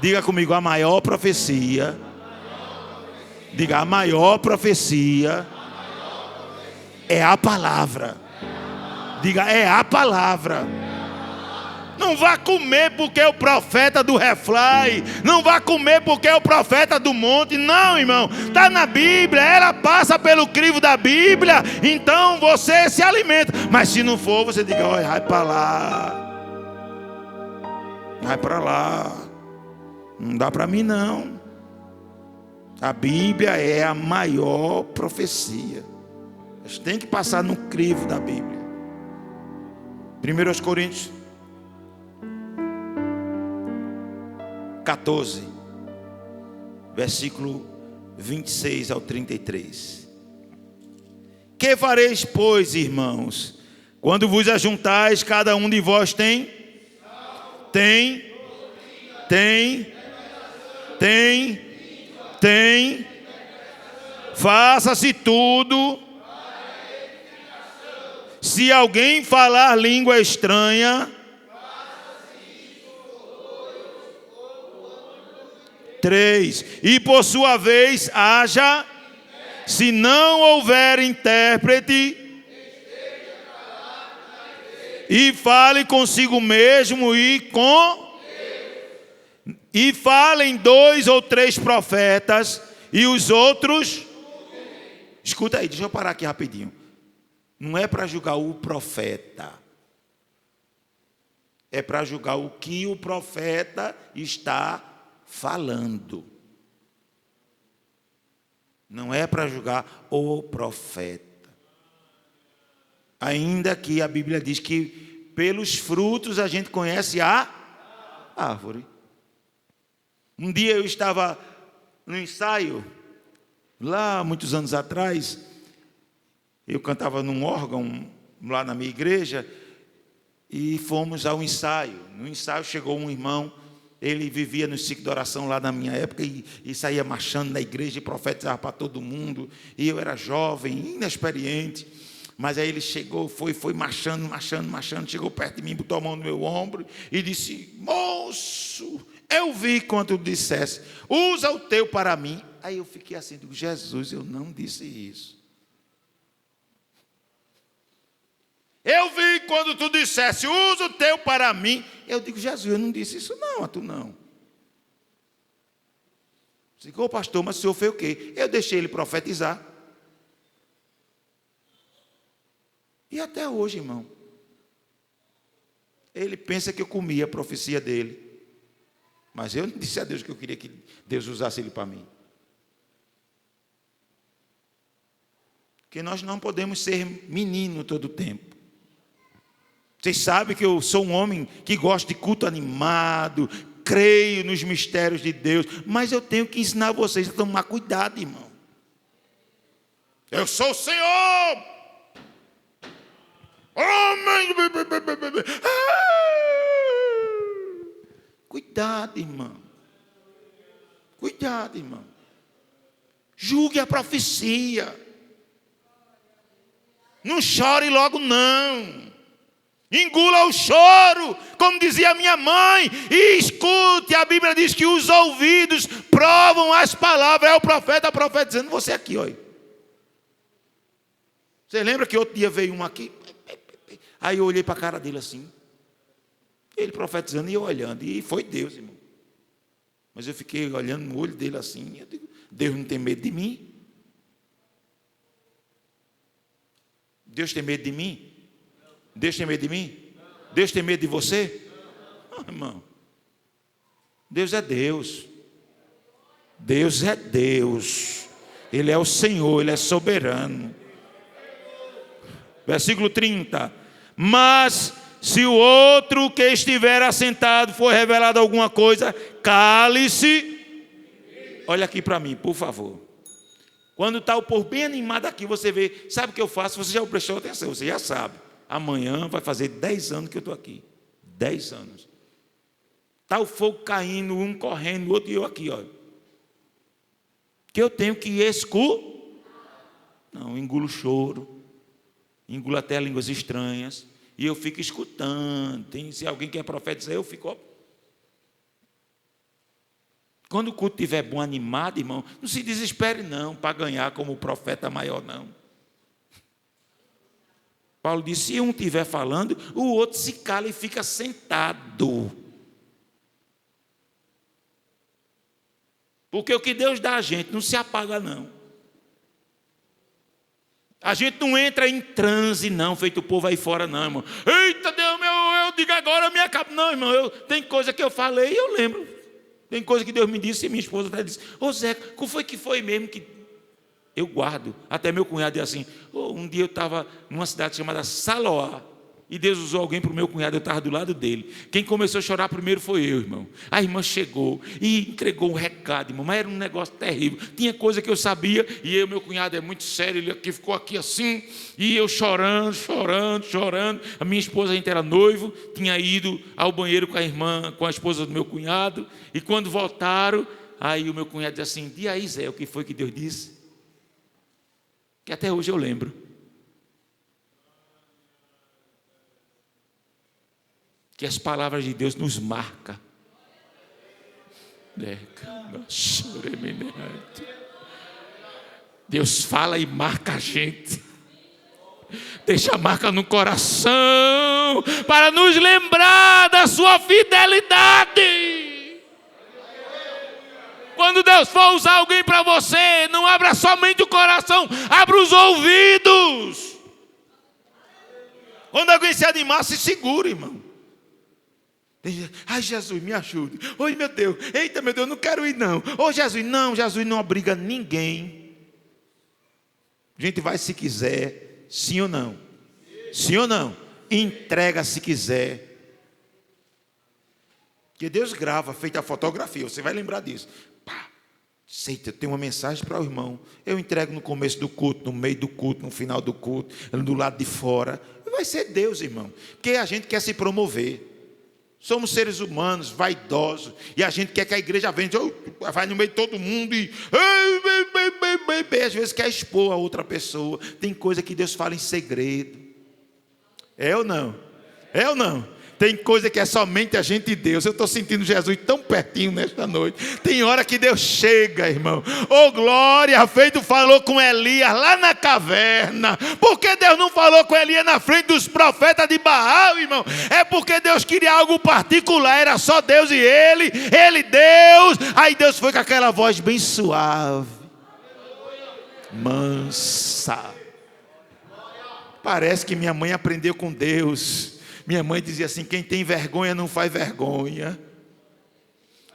Diga comigo, a maior profecia. Diga, a maior profecia é a palavra. Diga, é a palavra. Não vá comer porque é o profeta do Refly. Não vá comer porque é o profeta do monte. Não, irmão. Está na Bíblia. Ela passa pelo crivo da Bíblia. Então você se alimenta. Mas se não for, você diga, olha, vai para lá. Vai para lá. Não dá para mim não. A Bíblia é a maior profecia. A gente tem que passar no crivo da Bíblia. 1 Coríntios 14, versículo 26 ao 33. Que fareis, pois, irmãos, quando vos ajuntais, cada um de vós tem. Faça-se tudo. Se alguém falar língua estranha, 3. E por sua vez haja, se não houver intérprete, e fale consigo mesmo e falem 2 ou 3 profetas, e os outros. Escuta aí, deixa eu parar aqui rapidinho. Não é para julgar o profeta, é para julgar o que o profeta está falando. Não é para julgar o profeta. Ainda que a Bíblia diz que pelos frutos a gente conhece a árvore. Um dia eu estava no ensaio, lá muitos anos atrás, eu cantava num órgão lá na minha igreja, e fomos ao ensaio. No ensaio chegou um irmão, ele vivia no ciclo de oração lá na minha época, e saía marchando na igreja e profetizava para todo mundo, e eu era jovem, inexperiente, mas aí ele chegou, foi marchando, chegou perto de mim, botou a mão no meu ombro e disse: moço, eu vi quando tu dissesse, usa o teu para mim. Aí eu fiquei assim, digo, Jesus, eu não disse isso. Eu vi quando tu dissesse, usa o teu para mim. Eu digo, Jesus, eu não disse isso não, a tu não. Você digo, ô pastor, mas o senhor fez o quê? Eu deixei ele profetizar. E até hoje, irmão, ele pensa que eu comia a profecia dele. Mas eu não disse a Deus que eu queria que Deus usasse ele para mim. Porque nós não podemos ser menino todo o tempo. Vocês sabem que eu sou um homem que gosta de culto animado, creio nos mistérios de Deus, mas eu tenho que ensinar vocês a tomar cuidado, irmão. Eu sou o Senhor. Homem. Cuidado, irmão. Cuidado, irmão. Julgue a profecia. Não chore logo, não. Engula o choro, como dizia minha mãe, e escute. A Bíblia diz que os ouvidos provam as palavras. É o profeta profetizando. Você aqui, olha. Você lembra que outro dia veio um aqui? Aí eu olhei para a cara dele assim. Ele profetizando e eu olhando. E foi Deus, irmão. Mas eu fiquei olhando no olho dele assim. Eu digo, Deus não tem medo de mim? Deus tem medo de mim? Deus tem medo de mim? Deus tem medo de você? Não, irmão. Deus é Deus. Deus é Deus. Ele é o Senhor, Ele é soberano. Versículo 30. Mas se o outro que estiver assentado for revelado alguma coisa, cale-se. Olha aqui para mim, por favor. Quando está o povo bem animado aqui, você vê, sabe o que eu faço? Você já prestou atenção, você já sabe. Amanhã vai fazer 10 anos que eu estou aqui. 10 anos. Está o fogo caindo, um correndo, o outro e eu aqui, olha. Que eu tenho que não, engulo choro, engulo até línguas estranhas, e eu fico escutando. Se alguém quer profetizar, eu fico, ó. Quando o culto estiver bom, animado, irmão, não se desespere não, para ganhar como o profeta maior, não. Paulo disse, se um estiver falando, o outro se cala e fica sentado. Porque o que Deus dá a gente não se apaga, não. A gente não entra em transe, não, feito o povo aí fora, não, irmão. Eita, Deus meu, eu digo agora, eu me acabo. Não, irmão, tem coisa que eu falei e eu lembro. Tem coisa que Deus me disse e minha esposa até disse, ô Zé, qual foi que foi mesmo que eu guardo? Até meu cunhado disse assim, um dia eu estava numa cidade chamada Saloá, e Deus usou alguém para o meu cunhado, eu estava do lado dele. Quem começou a chorar primeiro foi eu, irmão. A irmã chegou e entregou um recado, irmão, mas era um negócio terrível. Tinha coisa que eu sabia, e eu, meu cunhado é muito sério, ele aqui ficou aqui assim, e eu chorando. A minha esposa, a gente era noivo, tinha ido ao banheiro com a irmã, com a esposa do meu cunhado, e quando voltaram, aí o meu cunhado disse assim, e aí Zé, o que foi que Deus disse? Que até hoje eu lembro. Que as palavras de Deus nos marcam. Deus fala e marca a gente. Deixa a marca no coração para nos lembrar da sua fidelidade. Quando Deus for usar alguém para você, não abra somente o coração, abra os ouvidos. Quando alguém se animar, se segura, irmão. Ai, Jesus, me ajude. Oi, meu Deus. Eita, meu Deus, não quero ir, não. Ô, Jesus não obriga ninguém. A gente vai se quiser, sim ou não? Sim ou não? Entrega se quiser. Porque Deus grava, feita a fotografia, você vai lembrar disso. Pá, eita, eu tenho uma mensagem para o irmão. Eu entrego no começo do culto, no meio do culto, no final do culto, do lado de fora. Vai ser Deus, irmão. Porque a gente quer se promover. Somos seres humanos, vaidosos, e a gente quer que a igreja venha, vai no meio de todo mundo e às vezes quer expor a outra pessoa. Tem coisa que Deus fala em segredo. É ou não? É ou não? Tem coisa que é somente a gente e Deus. Eu estou sentindo Jesus tão pertinho nesta noite. Tem hora que Deus chega, irmão. Ô glória, feito falou com Elias lá na caverna. Por que Deus não falou com Elias na frente dos profetas de Baal, irmão? É porque Deus queria algo particular. Era só Deus e ele Deus. Aí Deus foi com aquela voz bem suave, mansa. Parece que minha mãe aprendeu com Deus. Minha mãe dizia assim, quem tem vergonha não faz vergonha.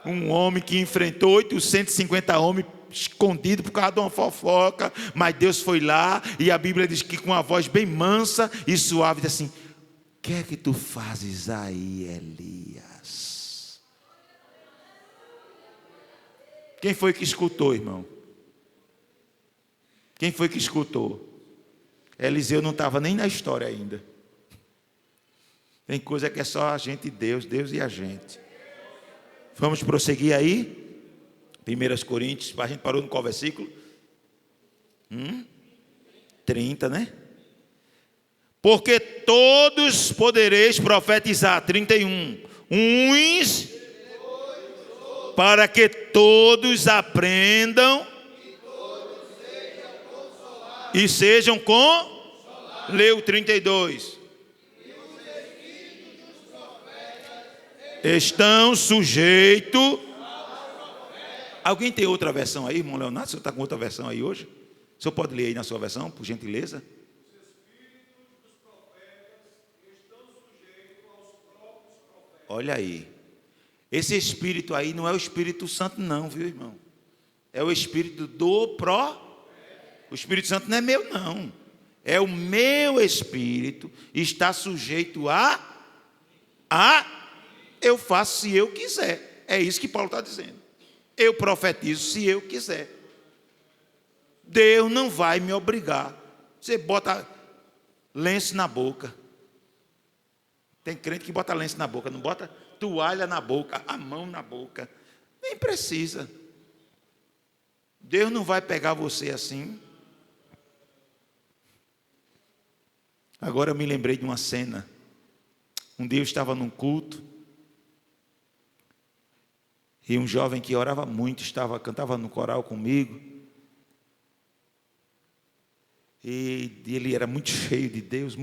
Um homem que enfrentou 850 homens escondido por causa de uma fofoca, mas Deus foi lá, e a Bíblia diz que com uma voz bem mansa e suave, diz assim, o que é que tu fazes aí, Elias? Quem foi que escutou, irmão? Quem foi que escutou? Eliseu não estava nem na história ainda. Tem coisa que é só a gente e Deus, Deus e a gente. Vamos prosseguir aí? 1 Coríntios, a gente parou no qual versículo? 30, né? Porque todos podereis profetizar, 31. Uns, para que todos aprendam e sejam com... Leu 32. Estão sujeitos. Alguém tem outra versão aí, irmão Leonardo? O senhor está com outra versão aí hoje? O senhor pode ler aí na sua versão, por gentileza? Olha aí. Esse espírito aí não é o Espírito Santo não, viu, irmão? É o espírito do O Espírito Santo não é meu não. é o meu espírito, está sujeito a eu faço se eu quiser. É isso que Paulo está dizendo. Eu profetizo se eu quiser. Deus não vai me obrigar. Você bota lenço na boca. Tem crente que bota lenço na boca, não bota toalha na boca, a mão na boca. Nem precisa. Deus não vai pegar você assim. Agora eu me lembrei de uma cena. Um dia eu estava num culto e um jovem que orava muito cantava no coral comigo. E ele era muito cheio de Deus,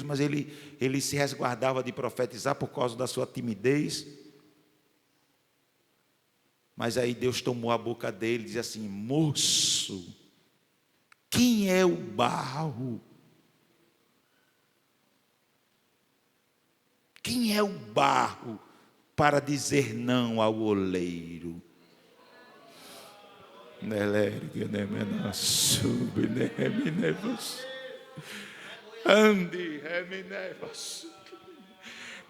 mas ele se resguardava de profetizar por causa da sua timidez. Mas aí Deus tomou a boca dele e disse assim: moço, quem é o barro? Quem é o barro para dizer não ao oleiro?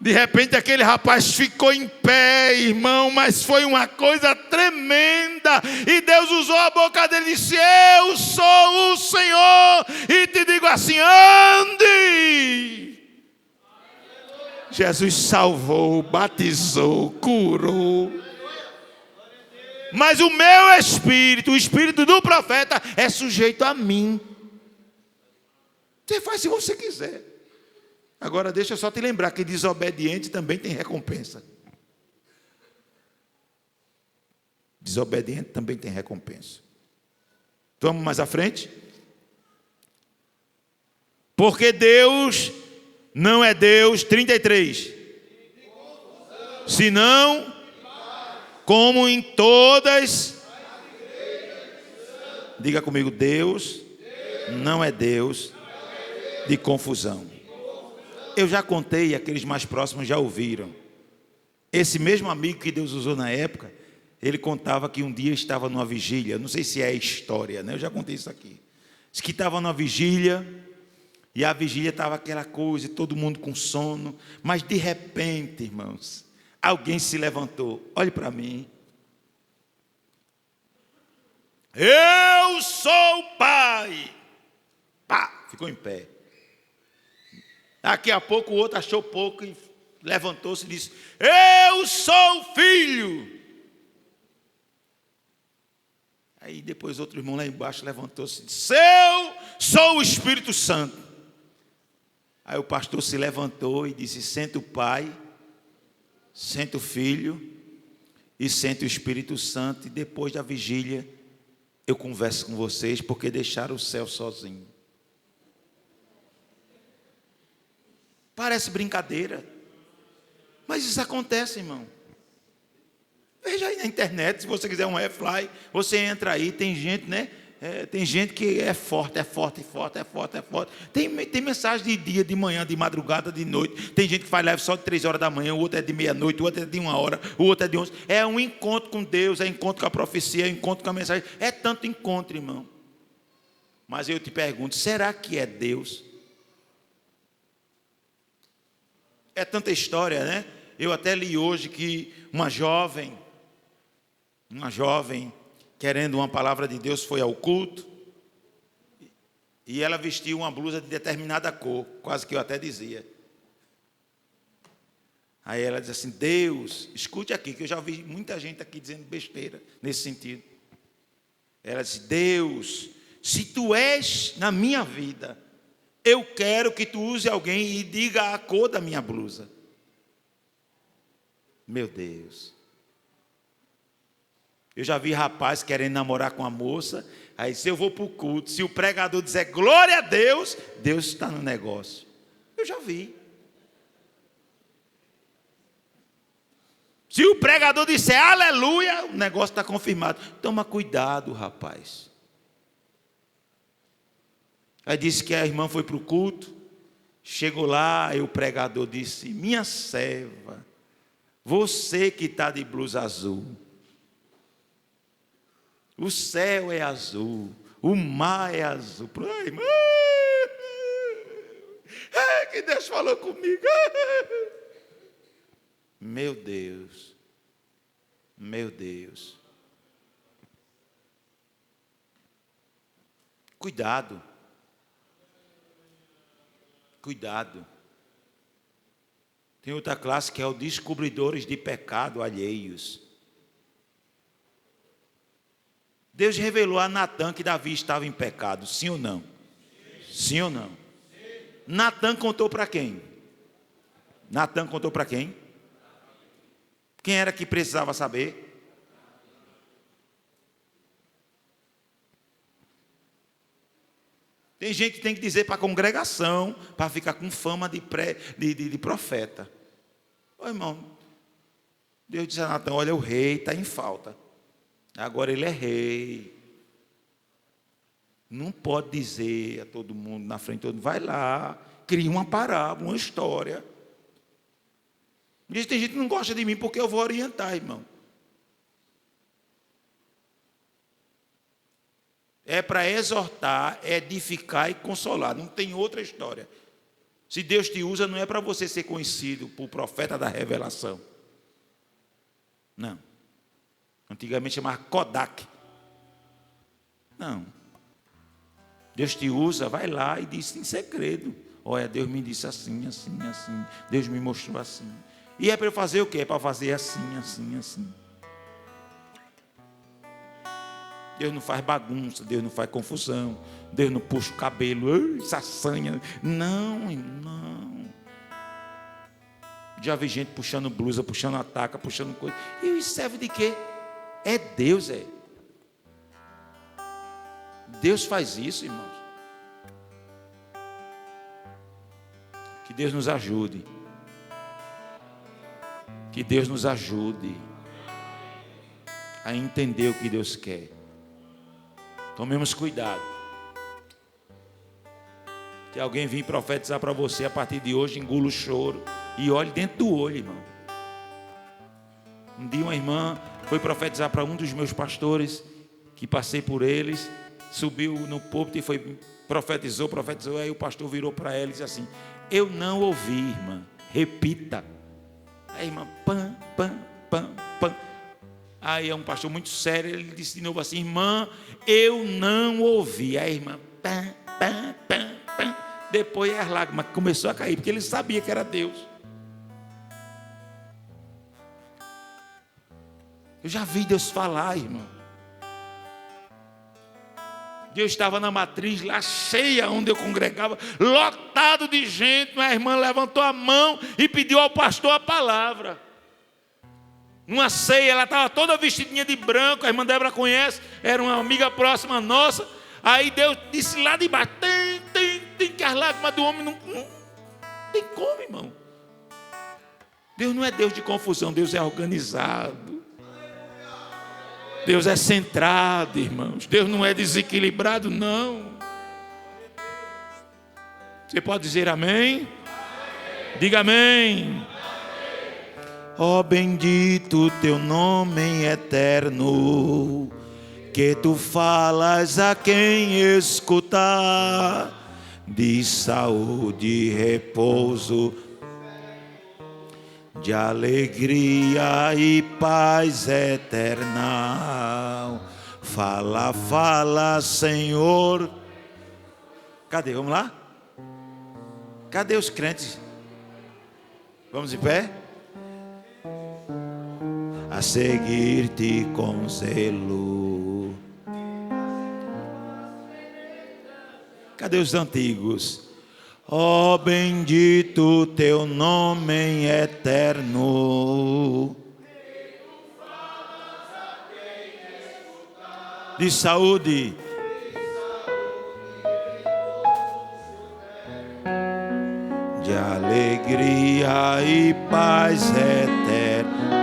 De repente aquele rapaz ficou em pé, irmão, mas foi uma coisa tremenda. E Deus usou a boca dele e disse: eu sou o Senhor, e te digo assim: ande. Jesus salvou, batizou, curou. Mas o meu espírito, o espírito do profeta, é sujeito a mim. Você faz se você quiser. Agora deixa eu só te lembrar que desobediente também tem recompensa. Desobediente também tem recompensa. Vamos mais à frente? Porque Deus não é Deus, 33. Senão, como em todas. Diga comigo: Deus não é Deus de confusão. Eu já contei, aqueles mais próximos já ouviram. Esse mesmo amigo que Deus usou na época, ele contava que um dia estava numa vigília. Não sei se é história, né? Eu já contei isso aqui. Diz que estava numa vigília, e a vigília estava aquela coisa, todo mundo com sono. Mas de repente, irmãos, alguém se levantou. Olhe para mim. Eu sou o Pai. Pá, ficou em pé. Daqui a pouco o outro achou pouco e levantou-se e disse: eu sou o Filho. Aí depois outro irmão lá embaixo levantou-se e disse: eu sou o Espírito Santo. Aí o pastor se levantou e disse: senta o Pai, senta o Filho e senta o Espírito Santo, e depois da vigília eu converso com vocês, porque deixaram o céu sozinho. Parece brincadeira, mas isso acontece, irmão. Veja aí na internet, se você quiser um airfly, você entra aí, tem gente, né? Tem gente que é forte. Tem mensagem de dia, de manhã, de madrugada, de noite. Tem gente que faz live só de 3 horas da manhã, o outro é de meia-noite, o outro é de 1 hora, o outro é de 11. É um encontro com Deus, é encontro com a profecia, é encontro com a mensagem. É tanto encontro, irmão. Mas eu te pergunto, será que é Deus? É tanta história, né? Eu até li hoje que uma jovem, querendo uma palavra de Deus, foi ao culto, e ela vestiu uma blusa de determinada cor, quase que eu até dizia. Aí ela diz assim: Deus, escute aqui, que eu já ouvi muita gente aqui dizendo besteira nesse sentido. Ela disse: Deus, se tu és na minha vida, eu quero que tu use alguém e diga a cor da minha blusa. Meu Deus. Eu já vi rapaz querendo namorar com a moça. Aí se eu vou para o culto, se o pregador disser glória a Deus, Deus está no negócio. Eu já vi. Se o pregador disser aleluia, o negócio está confirmado. Toma cuidado, rapaz. Aí disse que a irmã foi para o culto, chegou lá e o pregador disse: minha serva, você que está de blusa azul, o céu é azul, o mar é azul. Ai, irmã, Que Deus falou comigo. Meu Deus. Meu Deus. Cuidado. Cuidado. Tem outra classe que é o descobridores de pecado alheios. Deus revelou a Natã que Davi estava em pecado, sim ou não? Sim ou não? Natã contou para quem? Natã contou para quem? Quem era que precisava saber? Tem gente que tem que dizer para a congregação, para ficar com fama de profeta. Ô irmão, Deus disse a Natã: olha, o rei está em falta. Agora ele é rei. Não pode dizer a todo mundo, na frente de todo mundo, vai lá, cria uma parábola, uma história. Diz, tem gente que não gosta de mim porque eu vou orientar, irmão. É para exortar, edificar e consolar. Não tem outra história. Se Deus te usa, não é para você ser conhecido por profeta da revelação. Não. Antigamente chamava Kodak. Não. Deus te usa, vai lá e diz em segredo. Olha, Deus me disse assim, assim, assim. Deus me mostrou assim. E é para eu fazer o quê? É para fazer assim, assim, assim. Deus não faz bagunça, Deus não faz confusão, Deus não puxa o cabelo, saçanha. Não, não. Já vi gente puxando blusa, puxando ataca, puxando coisa. E isso serve de quê? É Deus, é. Deus faz isso, irmãos. Que Deus nos ajude. Que Deus nos ajude a entender o que Deus quer. Tomemos cuidado. Se alguém vir profetizar para você a partir de hoje, engula o choro e olhe dentro do olho, irmão. Um dia uma irmã foi profetizar para um dos meus pastores, que passei por eles, subiu no púlpito e profetizou, aí o pastor virou para ela e disse assim: eu não ouvi, irmã, repita. Aí a irmã, pam, pam, pam, pam. Aí é um pastor muito sério, ele disse de novo assim: irmã, eu não ouvi. Aí a irmã, pam, pam, pam, pam. Depois as lágrimas começou a cair, porque ele sabia que era Deus. Eu já vi Deus falar, irmão. Deus estava na matriz lá cheia, onde eu congregava, lotado de gente. Minha irmã levantou a mão e pediu ao pastor a palavra. Numa ceia, ela estava toda vestidinha de branco, a irmã Débora conhece, era uma amiga próxima nossa. Aí Deus disse lá de baixo: tem que as lágrimas do homem não tem como, irmão. Deus não é Deus de confusão, Deus é organizado. Deus é centrado, irmãos. Deus não é desequilibrado, não. Você pode dizer amém? Diga amém. Ó bendito teu nome eterno, que tu falas a quem escutar, de saúde e repouso, de alegria e paz eterna. Fala, fala, Senhor. Cadê? Vamos lá? Cadê os crentes? Vamos de pé? A seguir-te com zelo. Cadê os antigos? Ó bendito teu nome eterno, de saúde, de alegria e paz eterna.